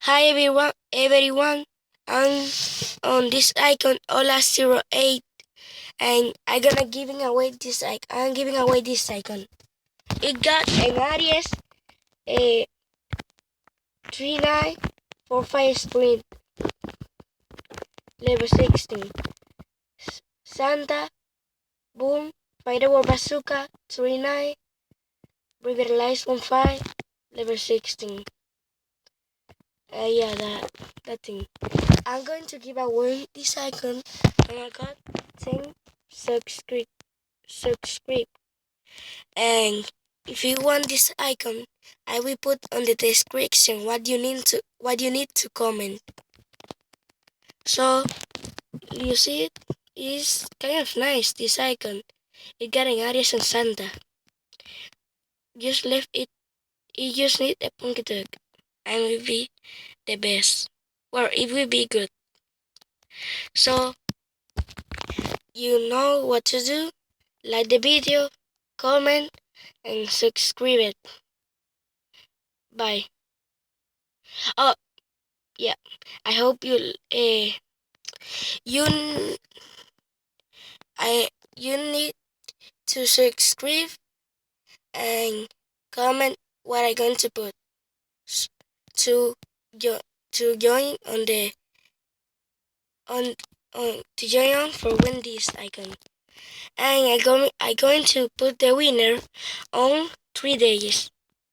Hi everyone. I'm on this icon Ola08 and I'm giving away this icon. It got an Aries 3945 sprint level 16. Santa Boom Firework Bazooka 39 Revitalize 15 level 16. Yeah, that thing. I'm going to give away this icon and I got 10 subscribe. And if you want this icon, I will put on the description what you need to comment. So you see it is kind of nice, this icon. It got an Aries and Santa. Just left it. You just need a Punky Dog and it will be the best. Well, it will be good. So you know what to do. Like the video, comment, and subscribe it. Bye. Oh, yeah. I hope you you need to subscribe and comment what I'm going to put to jo to join on the on to join on for win this icon. And I'm going to put the winner on 3 days.